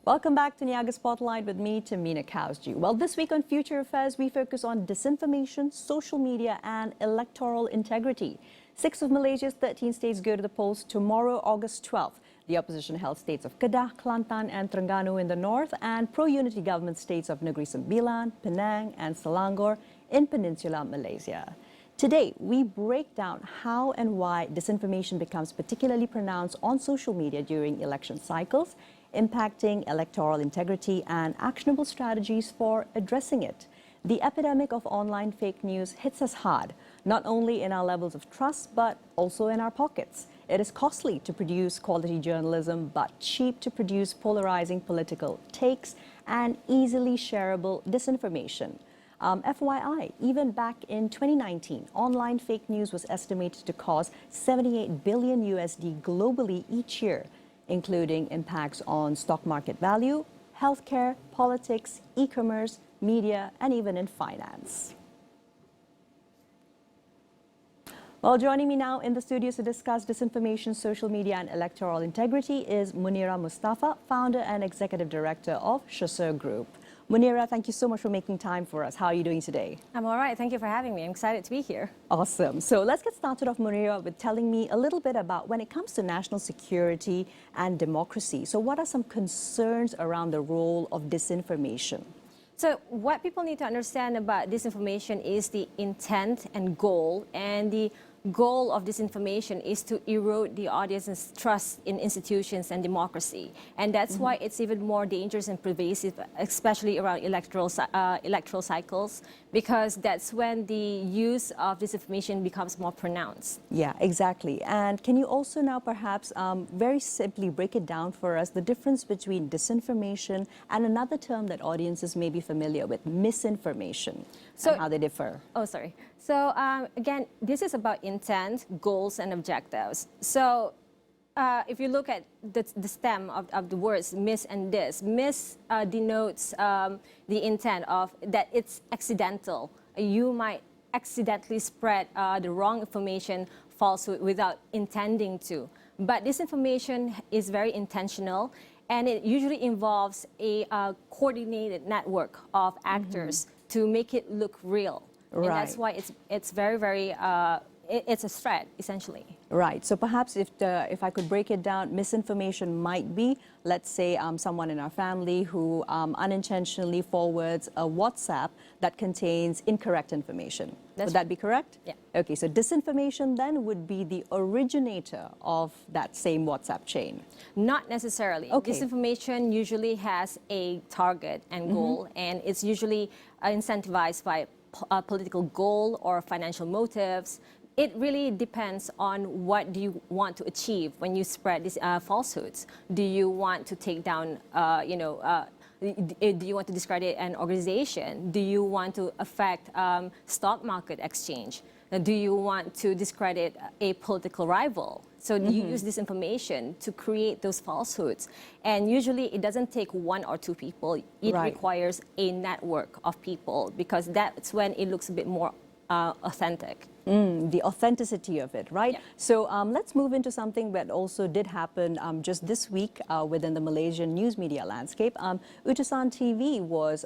Welcome back to Niaga Spotlight with me, Tamina Kausji. Well, this week on Future Affairs, we focus on disinformation, social media and electoral integrity. 6 of Malaysia's 13 states go to the polls tomorrow, August 12th. The opposition-held states of Kedah, Kelantan and Terengganu in the north and pro-unity government states of Negeri Sembilan, Penang and Selangor in Peninsular Malaysia. Today, we break down how and why disinformation becomes particularly pronounced on social media during election cycles, impacting electoral integrity and actionable strategies for addressing it. The epidemic of online fake news hits us hard, not only in our levels of trust, but also in our pockets. It is costly to produce quality journalism, but cheap to produce polarizing political takes and easily shareable disinformation. FYI, even back in 2019, online fake news was estimated to cost $78 billion USD globally each year, including impacts on stock market value, healthcare, politics, e-commerce, media, and even in finance. Well, joining me now in the studio to discuss disinformation, social media, and electoral integrity is Munira Mustaffa, founder and executive director of Chasseur Group. Munira, thank you so much for making time for us. How are you doing today? I'm all right. Thank you for having me. I'm excited to be here. Awesome. So let's get started off, Munira, with telling me a little bit about when it comes to national security and democracy. So what are some concerns around the role of disinformation? So what people need to understand about disinformation is the intent and goal. And the goal of disinformation is to erode the audience's trust in institutions and democracy. And that's why it's even more dangerous and pervasive, especially around electoral cycles, because that's when the use of disinformation becomes more pronounced. Yeah, exactly. And can you also now perhaps very simply break it down for us, the difference between disinformation and another term that audiences may be familiar with, misinformation, and how they differ? Oh, sorry. So again, this is about intent, goals, and objectives. So if you look at the stem of the words mis and dis, mis denotes the intent of that it's accidental. You might accidentally spread the wrong information, falsehood, without intending to. But disinformation is very intentional, and it usually involves a coordinated network of actors to make it look real. Right. And that's why it's very, it's a threat, essentially. Right. So perhaps if I could break it down, misinformation might be, let's say, someone in our family who unintentionally forwards a WhatsApp that contains incorrect information. Would that be correct? Yeah. Okay, so disinformation then would be the originator of that same WhatsApp chain. Not necessarily. Okay. Disinformation usually has a target and goal, and it's usually incentivized by a political goal or financial motives. It really depends on what do you want to achieve when you spread these falsehoods. Do you want to take down, do you want to discredit an organization? Do you want to affect stock market exchange? Do you want to discredit a political rival? So you use this information to create those falsehoods. And usually it doesn't take 1 or 2 people. It requires a network of people, because that's when it looks a bit more authentic. The authenticity of it, right? Yeah. So let's move into something that also did happen just this week within the Malaysian news media landscape. Utusan TV was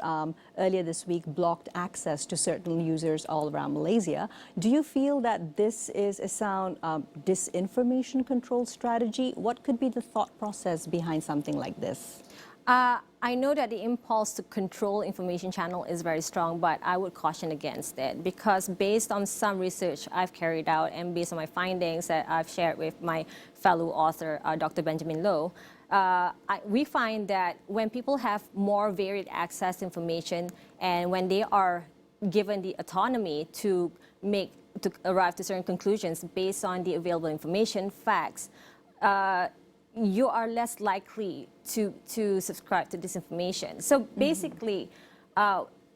earlier this week blocked access to certain users all around Malaysia. Do you feel that this is a sound disinformation control strategy? What could be the thought process behind something like this? I know that the impulse to control information channel is very strong, but I would caution against it, because based on some research I've carried out and based on my findings that I've shared with my fellow author, Dr. Benjamin Loh, we find that when people have more varied access to information and when they are given the autonomy to arrive to certain conclusions based on the available information, facts, you are less likely to subscribe to disinformation. So basically,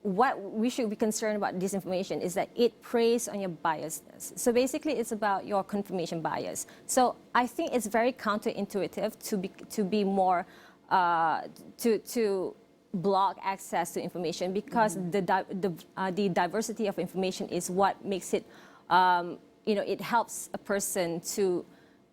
what we should be concerned about disinformation is that it preys on your biasness. So basically, it's about your confirmation bias. So I think it's very counterintuitive to be more to block access to information, because the diversity of information is what makes it, it helps a person to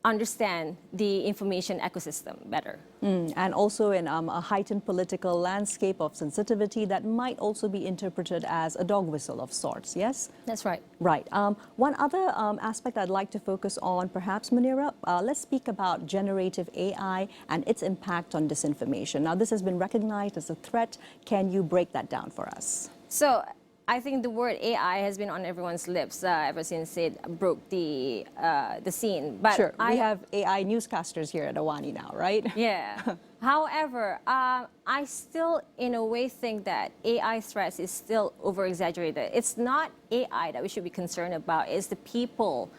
understand the information ecosystem better. And also in a heightened political landscape of sensitivity that might also be interpreted as a dog whistle of sorts, yes? That's right. Right. One other aspect I'd like to focus on, perhaps, Munira, let's speak about generative AI and its impact on disinformation. Now, this has been recognized as a threat. Can you break that down for us? So I think the word AI has been on everyone's lips ever since it broke the scene. But sure, we have AI newscasters here at AWANI now, right? Yeah. However, I still, in a way, think that AI threats is still over-exaggerated. It's not AI that we should be concerned about. It's the people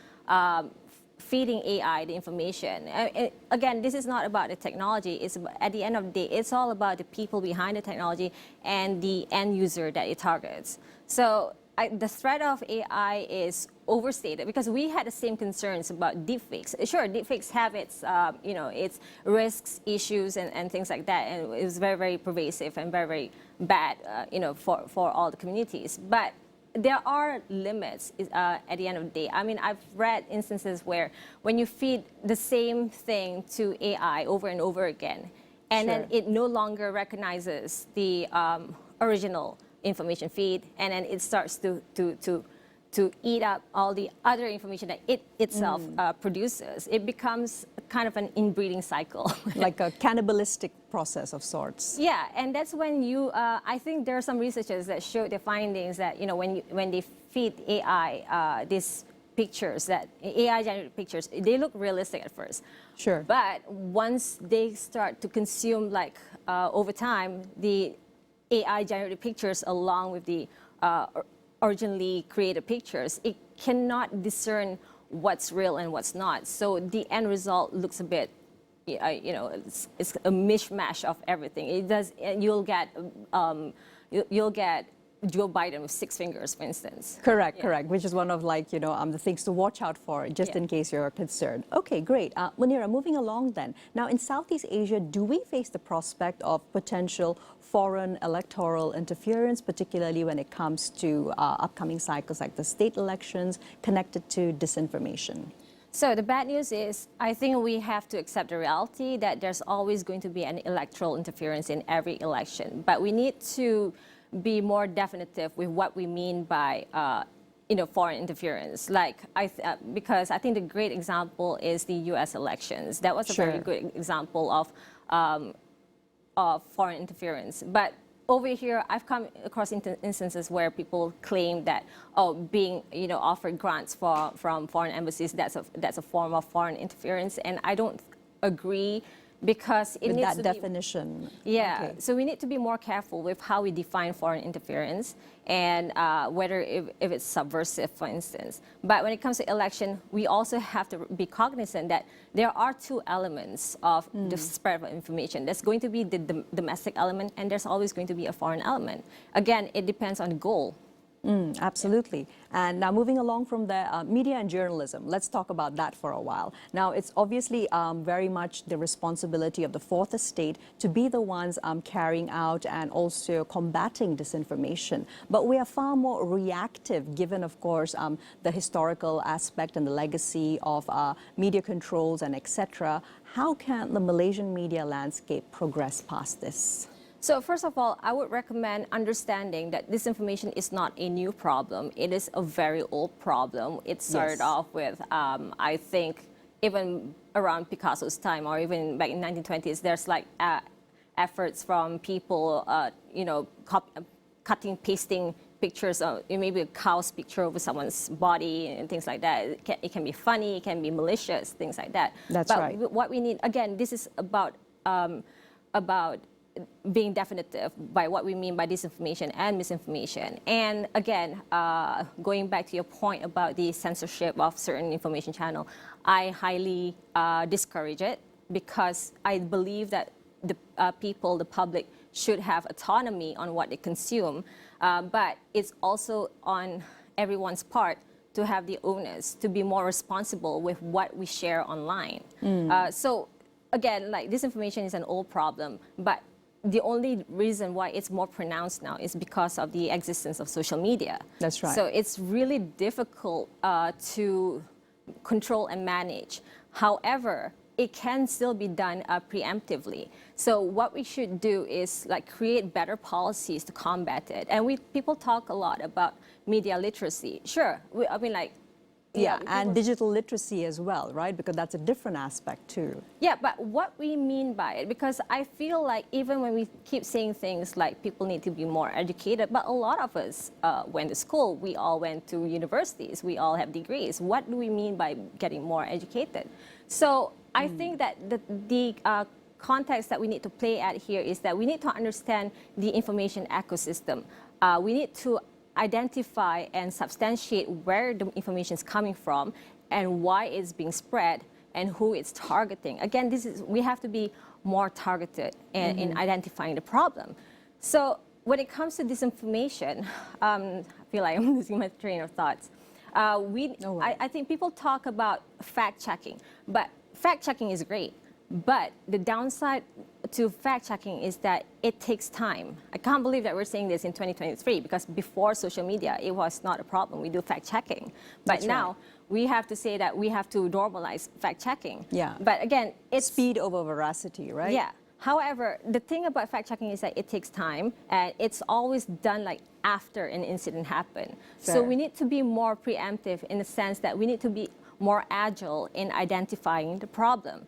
feeding AI the information. Again, this is not about the technology. It's about, at the end of the day, it's all about the people behind the technology and the end user that it targets. So the threat of AI is overstated because we had the same concerns about deepfakes. Sure, deepfakes have its, its risks, issues, and things like that, and it was very, very pervasive and very, very bad, for all the communities. But there are limits at the end of the day. I mean, I've read instances where when you feed the same thing to AI over and over again, and sure. then it no longer recognizes the original information feed, and then it starts to eat up all the other information that it itself produces. It becomes kind of an inbreeding cycle. Like a cannibalistic process of sorts. Yeah, and that's when you, I think there are some researchers that show their findings that, when they feed AI these pictures, that AI-generated pictures, they look realistic at first. Sure. But once they start to consume, like, over time, the AI-generated pictures along with the originally created pictures, it cannot discern what's real and what's not. So the end result looks a bit, it's a mishmash of everything. It does. You'll get Joe Biden with 6 fingers, for instance. Correct, correct. Which is one of the things to watch out for, just in case you're concerned. Okay, great. Munira, moving along then. Now, in Southeast Asia, do we face the prospect of potential foreign electoral interference, particularly when it comes to upcoming cycles like the state elections connected to disinformation? So the bad news is, I think we have to accept the reality that there's always going to be an electoral interference in every election. But we need to be more definitive with what we mean by foreign interference. Like, because I think the great example is the U.S. elections. That was a very good example of foreign interference. But over here, I've come across instances where people claim that, being offered grants from foreign embassies, that's a form of foreign interference, and I don't agree. Because it with needs that to definition. Yeah, okay. So we need to be more careful with how we define foreign interference and whether if it's subversive, for instance. But when it comes to election, we also have to be cognizant that there are 2 elements of the spread of information. There's going to be the domestic element, and there's always going to be a foreign element. Again, it depends on the goal. Absolutely. And now moving along from the media and journalism, let's talk about that for a while. Now, it's obviously very much the responsibility of the fourth estate to be the ones carrying out and also combating disinformation. But we are far more reactive, given, of course, the historical aspect and the legacy of media controls and etc. How can the Malaysian media landscape progress past this? So first of all, I would recommend understanding that disinformation is not a new problem. It is a very old problem. It started off with, I think, even around Picasso's time or even back in 1920s, there's like efforts from people, cutting, pasting pictures of maybe a cow's picture over someone's body and things like that. It can be funny, it can be malicious, things like that. That's right. But what we need, again, this is about being definitive by what we mean by disinformation and misinformation. And again, going back to your point about the censorship of certain information channel, I highly discourage it because I believe that the people, the public, should have autonomy on what they consume, but it's also on everyone's part to have the onus to be more responsible with what we share online. So again, like disinformation is an old problem, but the only reason why it's more pronounced now is because of the existence of social media. That's right. So it's really difficult to control and manage However, it can still be done preemptively. So what we should do is like create better policies to combat it. And people talk a lot about media literacy. Sure, I mean like, yeah, and digital literacy as well, right? Because that's a different aspect too. Yeah, but what we mean by it, because I feel like even when we keep saying things like people need to be more educated, but a lot of us went to school, we all went to universities, we all have degrees. What do we mean by getting more educated? So I think that the context that we need to play at here is that we need to understand the information ecosystem. We need to identify and substantiate where the information is coming from and why it's being spread and who it's targeting. Again, we have to be more targeted in identifying the problem. So when it comes to disinformation, I feel like I'm losing my train of thoughts. I think people talk about fact-checking, but fact-checking is great. But the downside to fact-checking is that it takes time. I can't believe that we're saying this in 2023 because before social media, it was not a problem. We do fact-checking. But That's now right. we have to say that we have to normalize fact-checking. Yeah. But again, it's Speed over veracity, right? Yeah. However, the thing about fact-checking is that it takes time and it's always done like after an incident happened. Fair. So we need to be more preemptive in the sense that we need to be more agile in identifying the problem.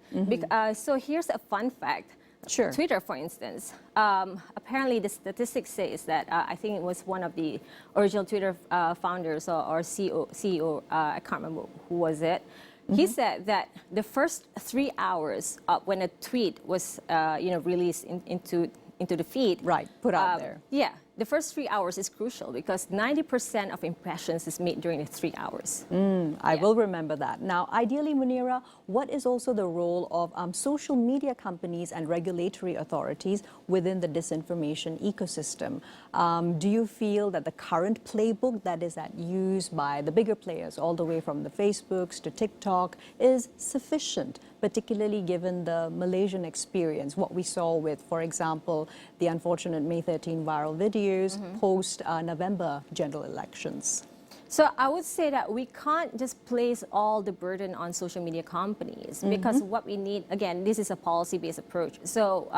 So here's a fun fact. Sure. Twitter, for instance, apparently the statistics says that I think it was one of the original Twitter founders or CEO, I can't remember who was it. He said that the first 3 hours when a tweet was released into the feed. Right, put out there. Yeah, the first 3 hours is crucial because 90% of impressions is made during the 3 hours. I will remember that. Now, ideally, Munira, what is also the role of social media companies and regulatory authorities within the disinformation ecosystem? Do you feel that the current playbook that is used by the bigger players, all the way from the Facebooks to TikTok, is sufficient, particularly given the Malaysian experience, what we saw with, for example, the unfortunate May 13 viral videos post-November general elections? So I would say that we can't just place all the burden on social media companies because what we need, again, this is a policy-based approach. So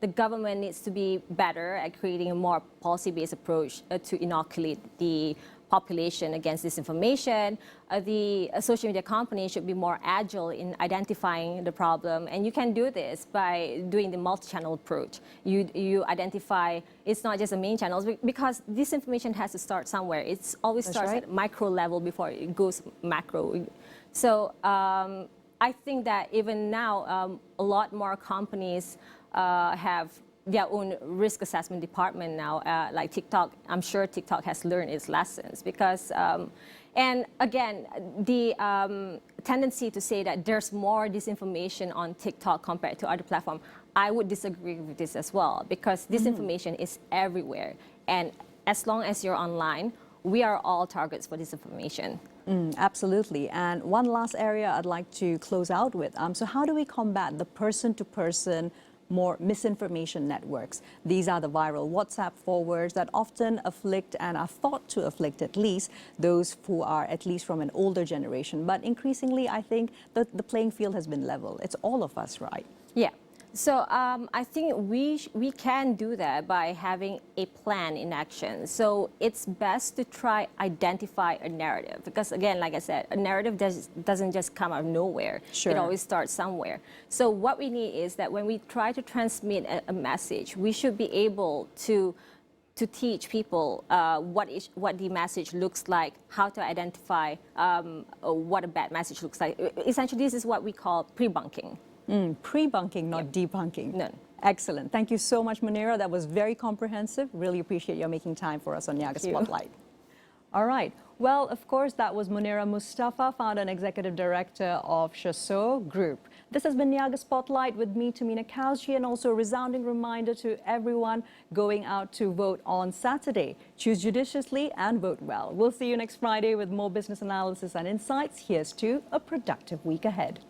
the government needs to be better at creating a more policy-based approach to inoculate the population against disinformation. The social media companies should be more agile in identifying the problem, and you can do this by doing the multi-channel approach. You identify, it's not just the main channels, because disinformation has to start somewhere. It's always starts at micro level before it goes macro. So I think that even now, a lot more companies have their own risk assessment department now, like TikTok. I'm sure TikTok has learned its lessons because, and again, the tendency to say that there's more disinformation on TikTok compared to other platforms, I would disagree with this as well because disinformation is everywhere. And as long as you're online, we are all targets for disinformation. Absolutely. And one last area I'd like to close out with. So how do we combat the person-to-person more misinformation networks? These are the viral WhatsApp forwards that often afflict and are thought to afflict at least those who are at least from an older generation. But increasingly, I think the playing field has been level. It's all of us, right? Yeah. So I think we can do that by having a plan in action. So it's best to try identify a narrative because again, like I said, a narrative doesn't just come out of nowhere. Sure. It always starts somewhere. So what we need is that when we try to transmit a message, we should be able to teach people what the message looks like, how to identify what a bad message looks like. Essentially, this is what we call pre-bunking. Pre-bunking, not debunking. No. Excellent. Thank you so much, Munira. That was very comprehensive. Really appreciate your making time for us on Niaga Spotlight. All right. Well, of course, that was Munira Mustaffa, founder and executive director of Chasseur Group. This has been Niaga Spotlight with me, Tamina Kausji, and also a resounding reminder to everyone going out to vote on Saturday. Choose judiciously and vote well. We'll see you next Friday with more business analysis and insights. Here's to a productive week ahead.